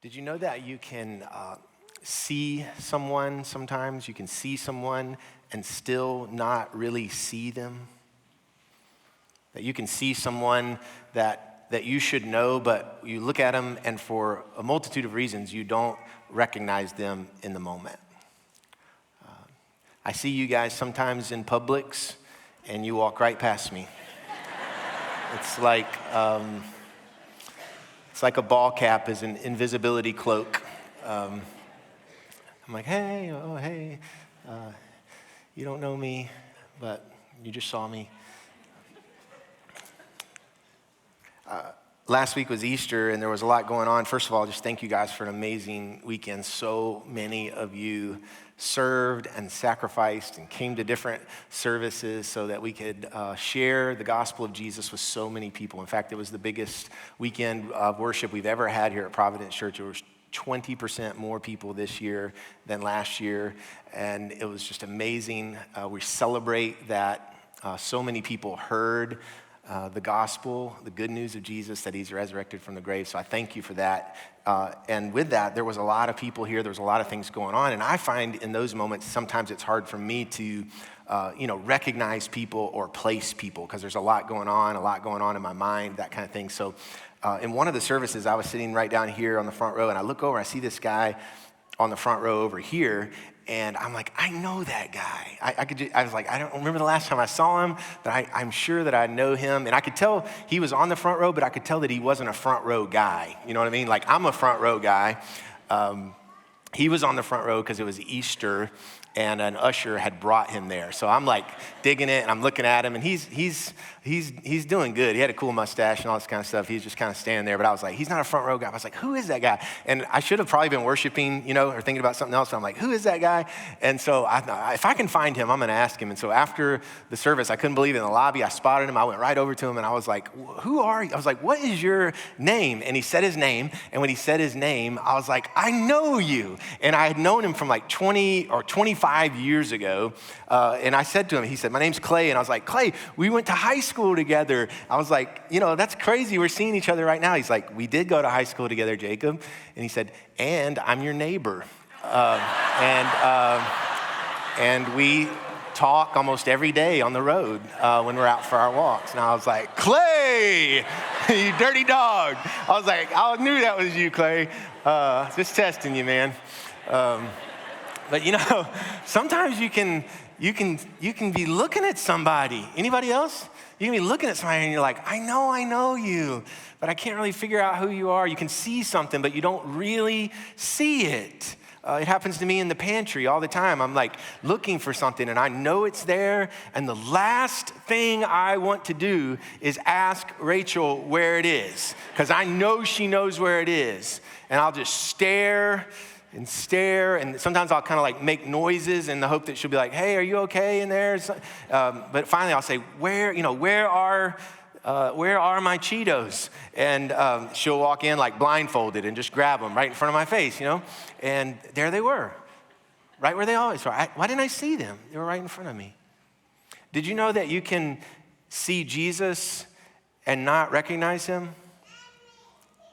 Did you know that you can see someone sometimes? You can see someone and still not really see them? That you can see someone that you should know, but you look at them and for a multitude of reasons, you don't recognize them in the moment. I see you guys sometimes in Publix and you walk right past me. It's like a ball cap is an invisibility cloak. I'm like, hey, you don't know me, but you just saw me. Last week was Easter, and there was a lot going on. First of all, just thank you guys for an amazing weekend. So many of you served and sacrificed and came to different services so that we could share the gospel of Jesus with so many people. In fact, it was the biggest weekend of worship we've ever had here at Providence Church. There was 20% more people this year than last year, and it was just amazing. We celebrate that so many people heard the gospel, the good news of Jesus, that he's resurrected from the grave. So I thank you for that. And with that, there was a lot of people here. There was a lot of things going on. And I find in those moments, sometimes it's hard for me to, recognize people or place people because there's a lot going on in my mind, that kind of thing. So in one of the services, I was sitting right down here on the front row, and I look over, I see this guy on the front row over here. And I'm like, I know that guy. I was like, I don't remember the last time I saw him, but I'm sure that I know him. And I could tell he was on the front row, but I could tell that he wasn't a front row guy. You know what I mean? Like, I'm a front row guy. He was on the front row because it was Easter, and an usher had brought him there. So I'm like digging it, and I'm looking at him, and he's doing good. He had a cool mustache and all this kind of stuff. He's just kind of standing there, but I was like, he's not a front row guy. I was like, who is that guy? And I should have probably been worshiping, or thinking about something else. So I'm like, who is that guy? And so if I can find him, I'm going to ask him. And so after the service, I couldn't believe it. In the lobby, I spotted him. I went right over to him, and I was like, who are you? I was like, what is your name? And he said his name. And when he said his name, I was like, I know you. And I had known him from like 20 or 25 years ago. And I said to him, he said, my name's Clay. And I was like, Clay, we went to high school together. I was like, that's crazy. We're seeing each other right now. He's like, we did go to high school together, Jacob. And he said, and I'm your neighbor. And we talk almost every day on the road when we're out for our walks. And I was like, Clay, you dirty dog. I was like, I knew that was you, Clay. Just testing you, man. But sometimes you can be looking at somebody. Anybody else? You can be looking at somebody and you're like, I know you, but I can't really figure out who you are. You can see something, but you don't really see it. It happens to me in the pantry all the time. I'm like looking for something and I know it's there. And the last thing I want to do is ask Rachel where it is, because I know she knows where it is. And I'll just stare, and sometimes I'll kind of like make noises in the hope that she'll be like, hey, are you okay in there? But finally I'll say, where are my Cheetos? And she'll walk in like blindfolded and just grab them right in front of my face, and there they were, right where they always were. Why didn't I see them? They were right in front of me. Did you know that you can see Jesus and not recognize him?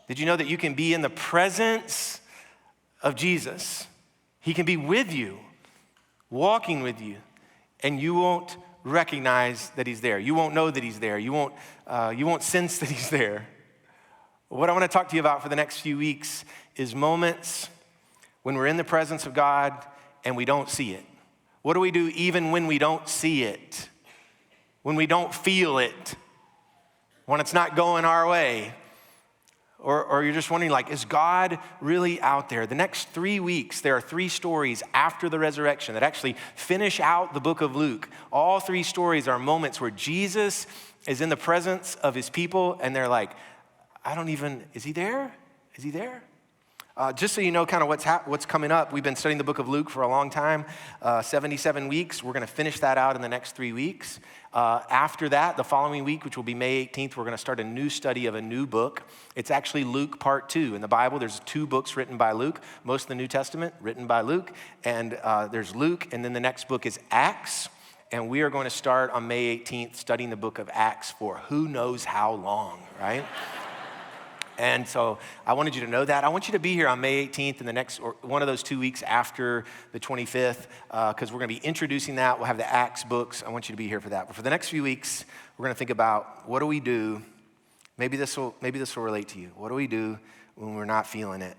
Did you know that you can be in the presence of Jesus? He can be with you, walking with you, and you won't recognize that he's there. You won't know that he's there. You won't sense that he's there. What I want to talk to you about for the next few weeks is moments when we're in the presence of God and we don't see it. What do we do even when we don't see it? When we don't feel it? When it's not going our way? Or you're just wondering, like, is God really out there? The next 3 weeks, there are 3 stories after the resurrection that actually finish out the book of Luke. All 3 stories are moments where Jesus is in the presence of his people, and they're like, is he there? Is he there? Just so you know kind of what's coming up, we've been studying the book of Luke for a long time, 77 weeks. We're going to finish that out in the next 3 weeks. After that, the following week, which will be May 18th, we're going to start a new study of a new book. It's actually Luke part 2. In the Bible, there's 2 books written by Luke. Most of the New Testament written by Luke. And there's Luke, and then the next book is Acts. And we are going to start on May 18th studying the book of Acts for who knows how long, right? And so I wanted you to know that. I want you to be here on May 18th and the next, or one of those 2 weeks after the 25th, because we're going to be introducing that. We'll have the Acts books. I want you to be here for that. But for the next few weeks, we're going to think about what do we do. Maybe this will relate to you. What do we do when we're not feeling it?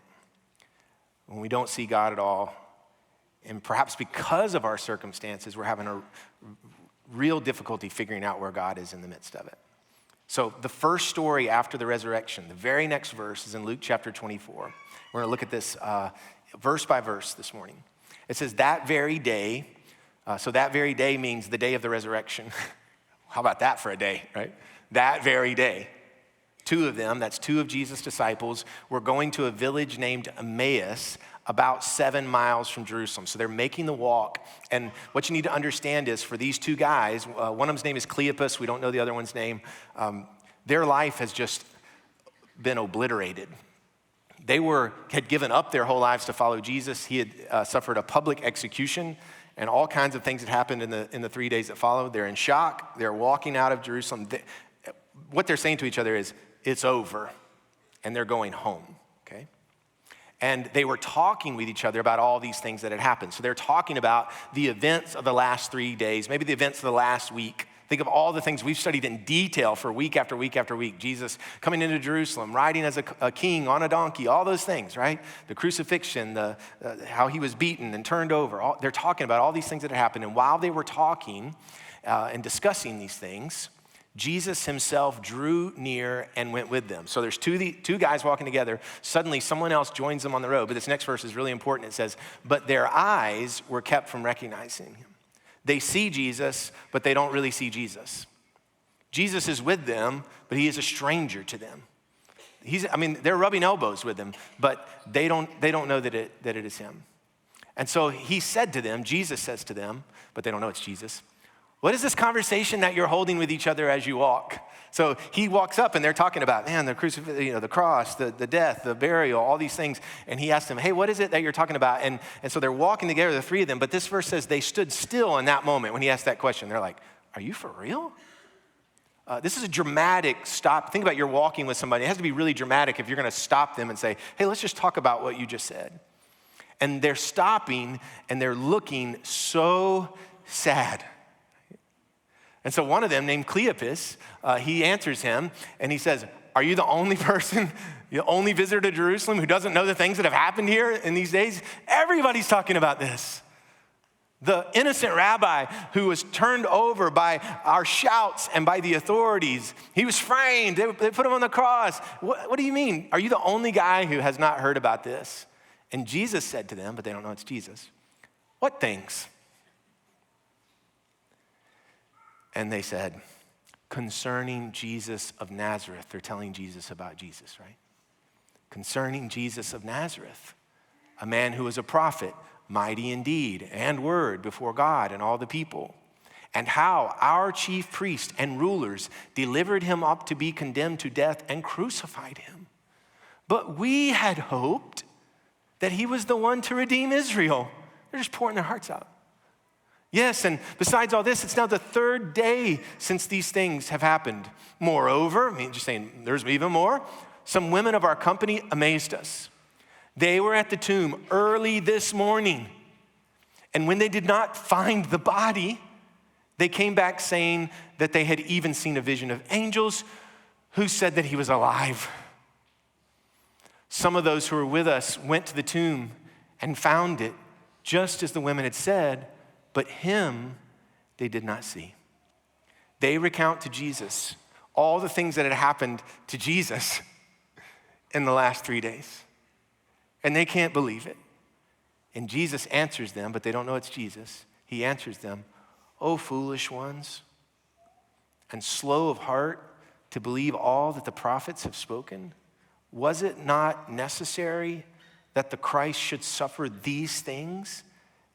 When we don't see God at all? And perhaps because of our circumstances, we're having a real difficulty figuring out where God is in the midst of it. So the first story after the resurrection, the very next verse is in Luke chapter 24. We're going to look at this verse by verse this morning. It says, that very day, so that very day means the day of the resurrection. How about that for a day, right? That very day. Two of them, that's two of Jesus' disciples, were going to a village named Emmaus, about 7 miles from Jerusalem. So they're making the walk. And what you need to understand is for these two guys, one of them's name is Cleopas. We don't know the other one's name. Their life has just been obliterated. They had given up their whole lives to follow Jesus. He had suffered a public execution, and all kinds of things had happened in the 3 days that followed. They're in shock. They're walking out of Jerusalem. What they're saying to each other is, it's over, and they're going home, okay? And they were talking with each other about all these things that had happened. So they're talking about the events of the last 3 days, maybe the events of the last week. Think of all the things we've studied in detail for week after week after week. Jesus coming into Jerusalem, riding as a king on a donkey, all those things, right? The crucifixion, how he was beaten and turned over. They're talking about all these things that had happened. And while they were talking and discussing these things, Jesus himself drew near and went with them. So there's two guys walking together. Suddenly someone else joins them on the road. But this next verse is really important. It says, but their eyes were kept from recognizing him. They see Jesus, but they don't really see Jesus. Jesus is with them, but he is a stranger to them. They're rubbing elbows with him, but they don't know that it is him. And so he said to them, Jesus says to them, but they don't know it's Jesus, what is this conversation that you're holding with each other as you walk? So he walks up and they're talking about, man, the crucifixion, the cross, the death, the burial, all these things. And he asked them, hey, what is it that you're talking about? And so they're walking together, the three of them. But this verse says they stood still in that moment when he asked that question. They're like, are you for real? This is a dramatic stop. Think about you're walking with somebody. It has to be really dramatic if you're going to stop them and say, hey, let's just talk about what you just said. And they're stopping and they're looking so sad. And so one of them, named Cleopas, he answers him and he says, are you the only person, the only visitor to Jerusalem who doesn't know the things that have happened here in these days? Everybody's talking about this. The innocent rabbi who was turned over by our shouts and by the authorities, he was framed, they put him on the cross. What do you mean? Are you the only guy who has not heard about this? And Jesus said to them, but they don't know it's Jesus, what things? And they said, concerning Jesus of Nazareth. They're telling Jesus about Jesus, right? Concerning Jesus of Nazareth, a man who was a prophet, mighty in deed and word before God and all the people, and how our chief priests and rulers delivered him up to be condemned to death and crucified him. But we had hoped that he was the one to redeem Israel. They're just pouring their hearts out. Yes, and besides all this, it's now the third day since these things have happened. Moreover, just saying there's even more, some women of our company amazed us. They were at the tomb early this morning, and when they did not find the body, they came back saying that they had even seen a vision of angels who said that he was alive. Some of those who were with us went to the tomb and found it just as the women had said, but him they did not see. They recount to Jesus all the things that had happened to Jesus in the last 3 days. And they can't believe it. And Jesus answers them, but they don't know it's Jesus. He answers them, "O foolish ones, and slow of heart to believe all that the prophets have spoken. Was it not necessary that the Christ should suffer these things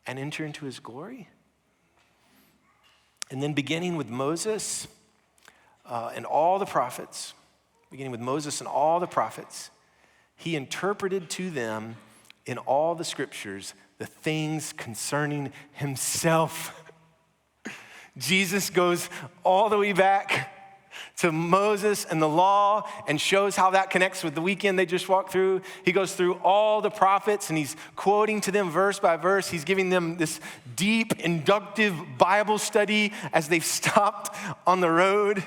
and enter into his glory?" And then beginning with Moses and all the prophets, he interpreted to them in all the scriptures the things concerning himself. Jesus goes all the way back to Moses and the law and shows how that connects with the weekend they just walked through. He goes through all the prophets and he's quoting to them verse by verse. He's giving them this deep, inductive Bible study as they've stopped on the road.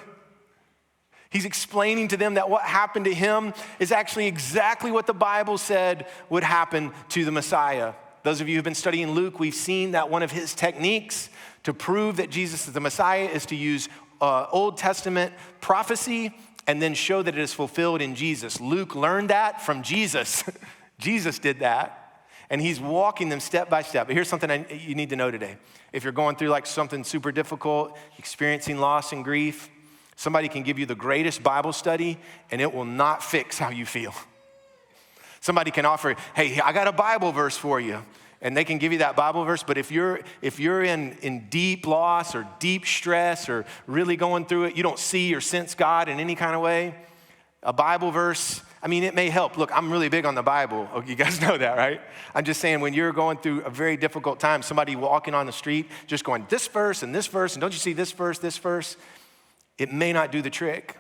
He's explaining to them that what happened to him is actually exactly what the Bible said would happen to the Messiah. Those of you who've been studying Luke, we've seen that one of his techniques to prove that Jesus is the Messiah is to use Old Testament prophecy and then show that it is fulfilled in Jesus. Luke learned that from Jesus. Jesus did that. And he's walking them step by step. But here's something you need to know today. If you're going through like something super difficult, experiencing loss and grief, somebody can give you the greatest Bible study and it will not fix how you feel. Somebody can offer, hey, I got a Bible verse for you. And they can give you that Bible verse, but if you're in deep loss or deep stress or really going through it, you don't see or sense God in any kind of way, a Bible verse, I mean, it may help. Look, I'm really big on the Bible. Oh, you guys know that, right? I'm just saying when you're going through a very difficult time, somebody walking on the street just going this verse, and don't you see this verse, it may not do the trick.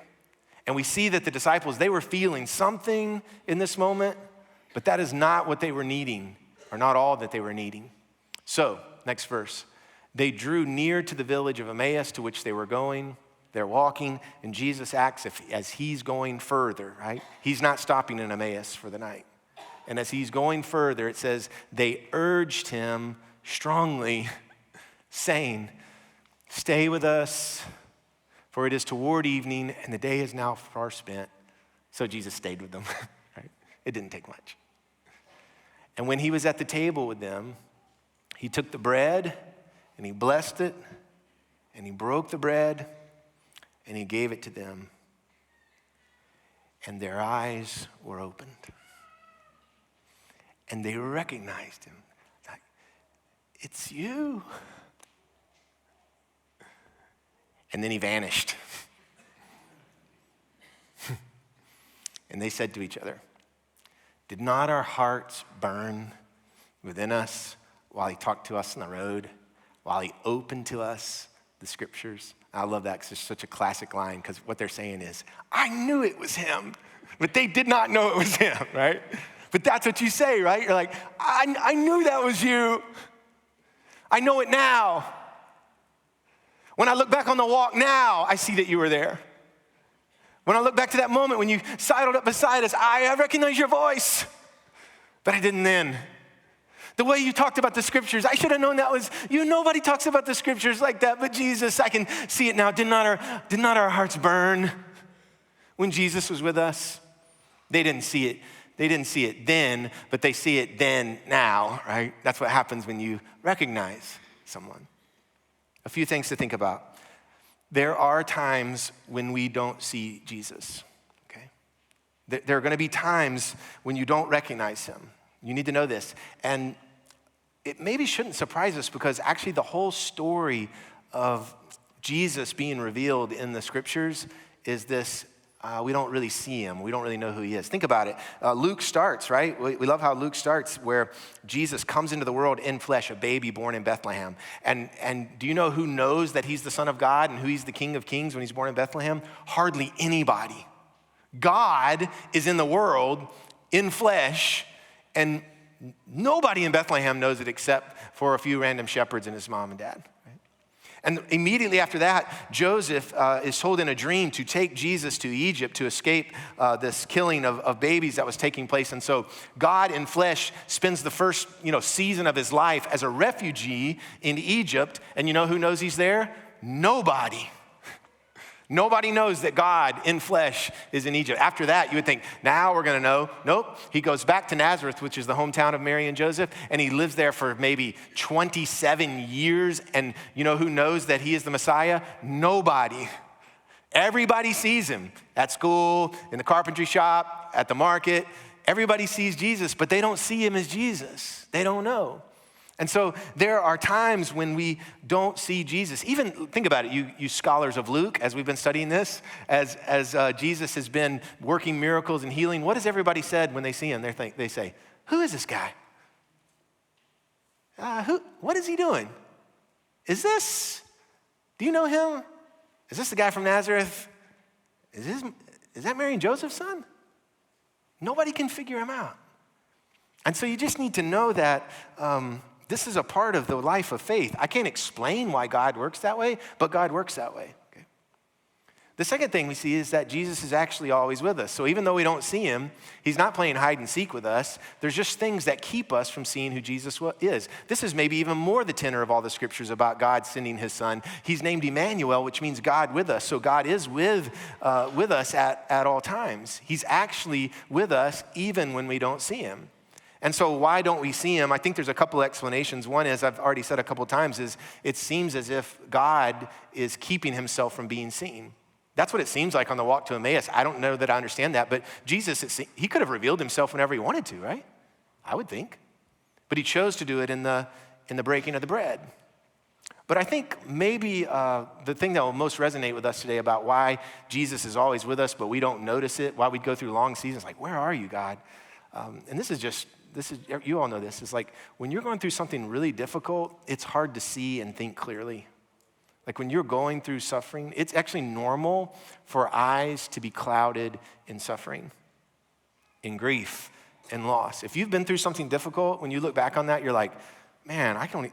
And we see that the disciples, they were feeling something in this moment, but that is not what they were needing. Or not all that they were needing. So, next verse. They drew near to the village of Emmaus to which they were going. They're walking, and Jesus acts as he's going further, right? He's not stopping in Emmaus for the night. And as he's going further, it says, they urged him strongly, saying, stay with us, for it is toward evening, and the day is now far spent. So Jesus stayed with them, right? It didn't take much. And when he was at the table with them, he took the bread and he blessed it and he broke the bread and he gave it to them. And their eyes were opened. And they recognized him. Like, it's you. And then he vanished. And they said to each other, did not our hearts burn within us while he talked to us on the road, while he opened to us the scriptures? I love that because it's such a classic line because what they're saying is, I knew it was him, but they did not know it was him, right? But that's what you say, right? You're like, I knew that was you. I know it now. When I look back on the walk now, I see that you were there. When I look back to that moment when you sidled up beside us, I recognize your voice, but I didn't then. The way you talked about the scriptures, I should have known that was you. Nobody talks about the scriptures like that, but Jesus, I can see it now. Did not our hearts burn when Jesus was with us? They didn't see it. They didn't see it then, but they see it then now, right? That's what happens when you recognize someone. A few things to think about. There are times when we don't see Jesus, okay? There are going to be times when you don't recognize him. You need to know this. And it maybe shouldn't surprise us because actually the whole story of Jesus being revealed in the scriptures is this, we don't really see him. We don't really know who he is. Think about it. Luke starts, right? We love how Luke starts where Jesus comes into the world in flesh, a baby born in Bethlehem. And do you know who knows that he's the Son of God and who he's the King of Kings when he's born in Bethlehem? Hardly anybody. God is in the world in flesh, and nobody in Bethlehem knows it except for a few random shepherds and his mom and dad. And immediately after that, Joseph is told in a dream to take Jesus to Egypt to escape this killing of babies that was taking place. And so God in flesh spends the first season of his life as a refugee in Egypt. And you know who knows he's there? Nobody. Nobody knows that God in flesh is in Egypt. After that, you would think, now we're going to know. Nope. He goes back to Nazareth, which is the hometown of Mary and Joseph, and he lives there for maybe 27 years. And you know who knows that he is the Messiah? Nobody. Everybody sees him at school, in the carpentry shop, at the market. Everybody sees Jesus, but they don't see him as Jesus. They don't know. And so there are times when we don't see Jesus. Even think about it, you scholars of Luke, as we've been studying this, as Jesus has been working miracles and healing. What has everybody said when they see him? They say, "Who is this guy? What is he doing? Do you know him? Is this the guy from Nazareth?" is that Mary and Joseph's son? Nobody can figure him out. And so you just need to know that this is a part of the life of faith. I can't explain why God works that way, but God works that way. Okay? The second thing we see is that Jesus is actually always with us. So even though we don't see him, he's not playing hide and seek with us. There's just things that keep us from seeing who Jesus is. This is maybe even more the tenor of all the scriptures about God sending his son. He's named Emmanuel, which means God with us. So God is with us at all times. He's actually with us even when we don't see him. And so why don't we see him? I think there's a couple explanations. One is, I've already said a couple times, is it seems as if God is keeping himself from being seen. That's what it seems like on the walk to Emmaus. I don't know that I understand that, but Jesus, he could have revealed himself whenever he wanted to, right? I would think. But he chose to do it in the breaking of the bread. But I think maybe the thing that will most resonate with us today about why Jesus is always with us, but we don't notice it, why we go through long seasons like, where are you, God? And this is, you all know this. It's like when you're going through something really difficult, it's hard to see and think clearly. Like when you're going through suffering, it's actually normal for eyes to be clouded in suffering, in grief, and loss. If you've been through something difficult, when you look back on that, you're like, man, I can't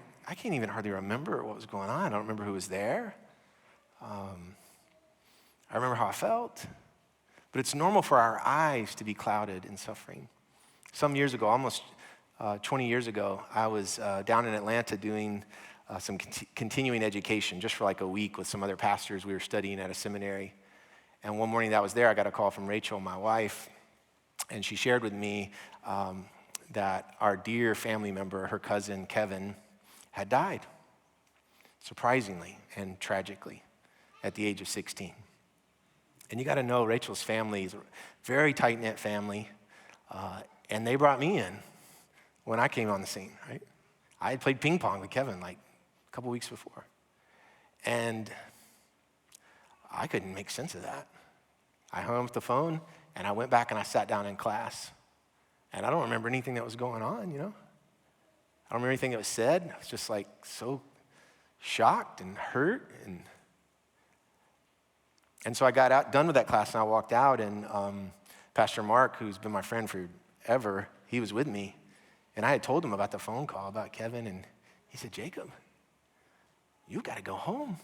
even hardly remember what was going on. I don't remember who was there. I remember how I felt. But it's normal for our eyes to be clouded in suffering. Some years ago, almost 20 years ago, I was down in Atlanta doing some continuing education just for like a week with some other pastors. We were studying at a seminary. And one morning that I was there, I got a call from Rachel, my wife, and she shared with me that our dear family member, her cousin Kevin, had died, surprisingly and tragically, at the age of 16. And you got to know Rachel's family is a very tight-knit family, and they brought me in when I came on the scene, right? I had played ping pong with Kevin like a couple weeks before, and I couldn't make sense of that. I hung up the phone, and I went back and I sat down in class, and I don't remember anything that was going on, you know? I don't remember anything that was said. I was just like so shocked and hurt, and so I got done with that class, and I walked out, and Pastor Mark, who's been my friend forever, he was with me, and I had told him about the phone call about Kevin, and he said, Jacob, you got to go home.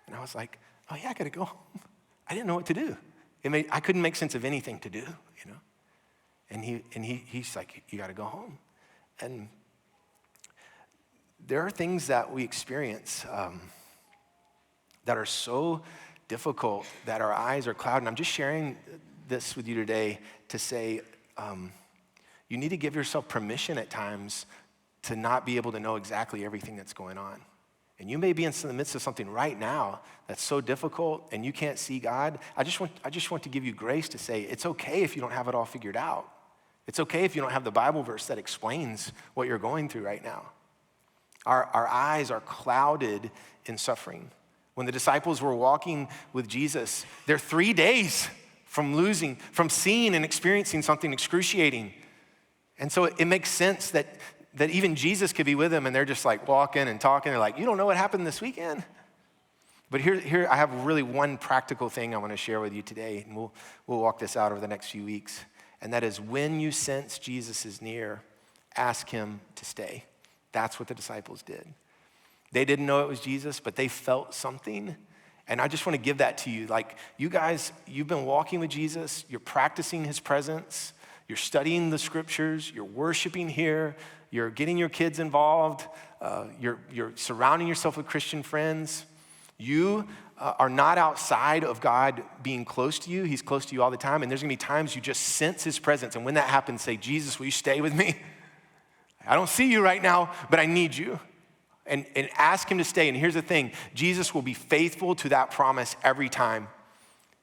And I was like, oh yeah, I got to go home. I didn't know what to do. I couldn't make sense of anything to do, you know. And he's like, you got to go home. And there are things that we experience that are so difficult that our eyes are clouded. And I'm just sharing this with you today to say you need to give yourself permission at times to not be able to know exactly everything that's going on. And you may be in the midst of something right now that's so difficult and you can't see God. I just want to give you grace to say it's okay if you don't have it all figured out. It's okay if you don't have the Bible verse that explains what you're going through right now. Our eyes are clouded in suffering. When the disciples were walking with Jesus, they're 3 days from seeing and experiencing something excruciating. And so it makes sense that even Jesus could be with them and they're just like walking and talking. They're like, you don't know what happened this weekend? But here I have really one practical thing I want to share with you today, and we'll walk this out over the next few weeks. And that is when you sense Jesus is near, ask him to stay. That's what the disciples did. They didn't know it was Jesus, but they felt something. And I just want to give that to you. Like, you guys, you've been walking with Jesus. You're practicing his presence. You're studying the scriptures. You're worshiping here. You're getting your kids involved. You're surrounding yourself with Christian friends. You are not outside of God being close to you. He's close to you all the time. And there's going to be times you just sense his presence. And when that happens, say, Jesus, will you stay with me? I don't see you right now, but I need you. And ask him to stay. And here's the thing. Jesus will be faithful to that promise every time.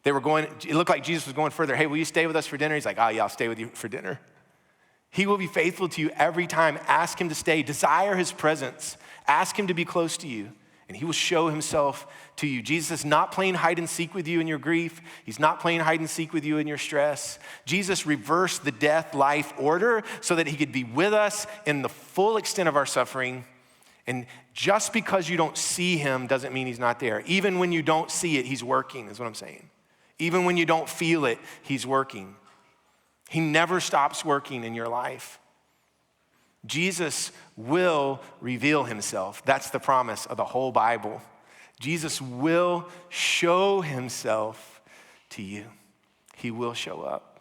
It looked like Jesus was going further. Hey, will you stay with us for dinner? He's like, oh yeah, I'll stay with you for dinner. He will be faithful to you every time. Ask him to stay. Desire his presence. Ask him to be close to you. And he will show himself to you. Jesus is not playing hide and seek with you in your grief. He's not playing hide and seek with you in your stress. Jesus reversed the death-life order so that he could be with us in the full extent of our suffering. And just because you don't see him doesn't mean he's not there. Even when you don't see it, he's working, is what I'm saying. Even when you don't feel it, he's working. He never stops working in your life. Jesus will reveal himself. That's the promise of the whole Bible. Jesus will show himself to you. He will show up.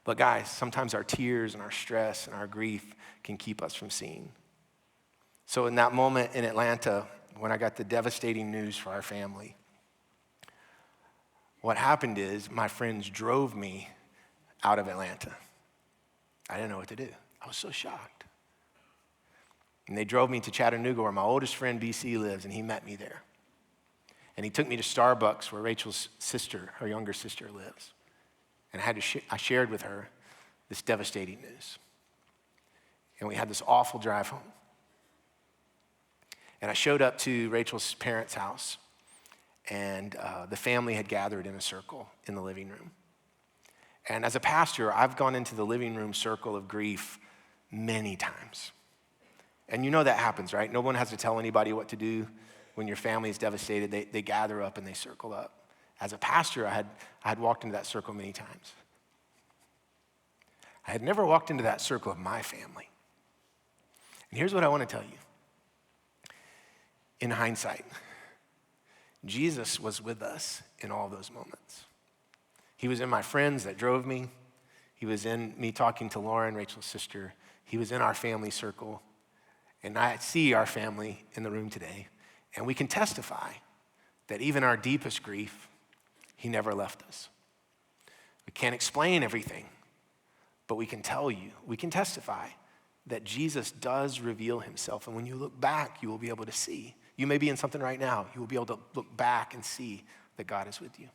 But guys, sometimes our tears and our stress and our grief can keep us from seeing. So in that moment in Atlanta, when I got the devastating news for our family, what happened is my friends drove me out of Atlanta. I didn't know what to do. I was so shocked. And they drove me to Chattanooga, where my oldest friend, BC, lives, and he met me there. And he took me to Starbucks, where Rachel's sister, her younger sister, lives. And I shared with her this devastating news. And we had this awful drive home. And I showed up to Rachel's parents' house, and the family had gathered in a circle in the living room. And as a pastor, I've gone into the living room circle of grief many times. And you know that happens, right? No one has to tell anybody what to do when your family is devastated. They gather up and they circle up. As a pastor, I had walked into that circle many times. I had never walked into that circle of my family. And here's what I want to tell you. In hindsight, Jesus was with us in all those moments. He was in my friends that drove me. He was in me talking to Lauren, Rachel's sister. He was in our family circle. And I see our family in the room today. And we can testify that even our deepest grief, he never left us. We can't explain everything, but we can tell you, we can testify that Jesus does reveal himself. And when you look back, you will be able to see. You may be in something right now. You will be able to look back and see that God is with you.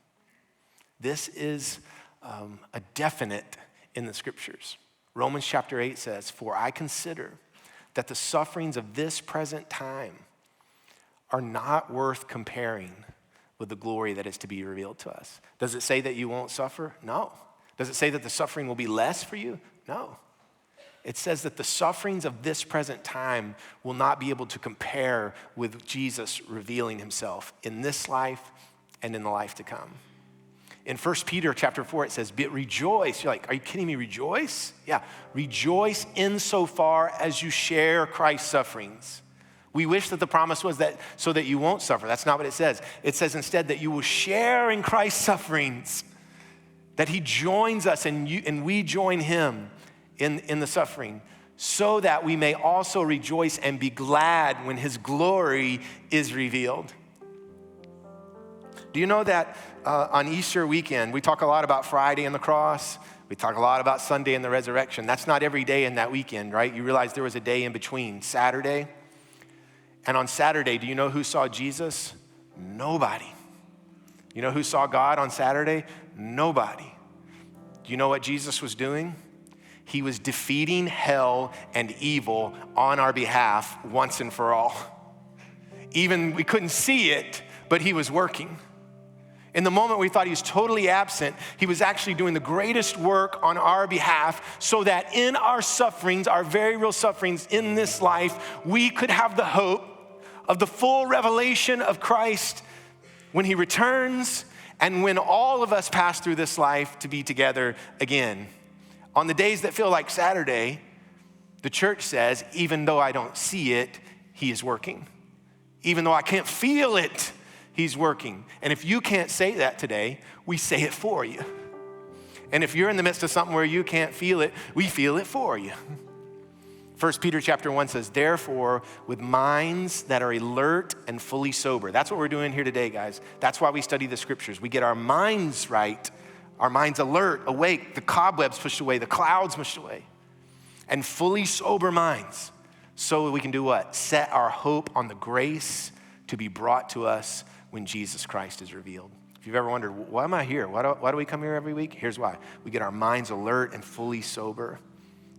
This is a definite in the scriptures. Romans chapter 8 says, "For I consider that the sufferings of this present time are not worth comparing with the glory that is to be revealed to us." Does it say that you won't suffer? No. Does it say that the suffering will be less for you? No. It says that the sufferings of this present time will not be able to compare with Jesus revealing himself in this life and in the life to come. In 1 Peter chapter 4, it says, rejoice. You're like, are you kidding me? Rejoice? Yeah. Rejoice insofar as you share Christ's sufferings. We wish that the promise was that so that you won't suffer. That's not what it says. It says instead that you will share in Christ's sufferings, that he joins us and we join him in the suffering, so that we may also rejoice and be glad when his glory is revealed. Do you know that on Easter weekend, we talk a lot about Friday and the cross. We talk a lot about Sunday and the resurrection. That's not every day in that weekend, right? You realize there was a day in between, Saturday. And on Saturday, do you know who saw Jesus? Nobody. You know who saw God on Saturday? Nobody. Do you know what Jesus was doing? He was defeating hell and evil on our behalf once and for all. Even we couldn't see it, but he was working. In the moment we thought he was totally absent, he was actually doing the greatest work on our behalf so that in our sufferings, our very real sufferings in this life, we could have the hope of the full revelation of Christ when he returns and when all of us pass through this life to be together again. On the days that feel like Saturday, the church says, even though I don't see it, he is working. Even though I can't feel it, he's working. And if you can't say that today, we say it for you. And if you're in the midst of something where you can't feel it, we feel it for you. 1 Peter chapter 1 says, therefore, with minds that are alert and fully sober. That's what we're doing here today, guys. That's why we study the scriptures. We get our minds right, our minds alert, awake, the cobwebs pushed away, the clouds pushed away, and fully sober minds, so we can do what? Set our hope on the grace to be brought to us when Jesus Christ is revealed. If you've ever wondered, why am I here? Why do we come here every week? Here's why. We get our minds alert and fully sober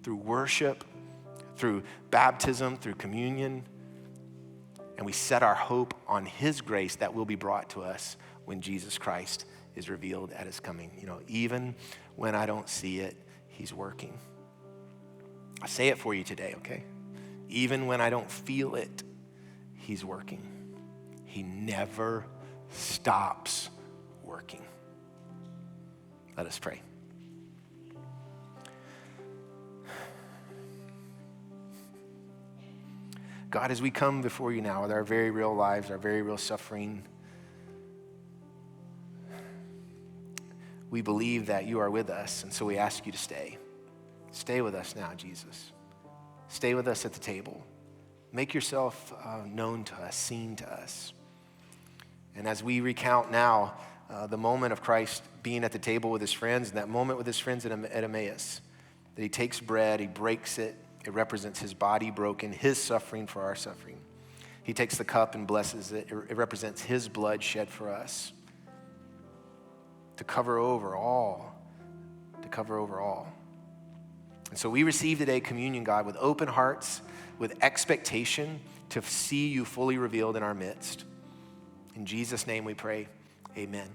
through worship, through baptism, through communion, and we set our hope on his grace that will be brought to us when Jesus Christ is revealed at his coming. You know, even when I don't see it, he's working. I say it for you today, okay? Even when I don't feel it, he's working. He never stops working. Let us pray. God, as we come before you now with our very real lives, our very real suffering, we believe that you are with us, and so we ask you to stay. Stay with us now, Jesus. Stay with us at the table. Make yourself known to us, seen to us. And as we recount now the moment of Christ being at the table with his friends, and that moment with his friends at Emmaus, that he takes bread, he breaks it. It represents his body broken, his suffering for our suffering. He takes the cup and blesses it. It represents his blood shed for us to cover over all, And so we receive today communion, God, with open hearts, with expectation to see you fully revealed in our midst. In Jesus' name we pray, amen.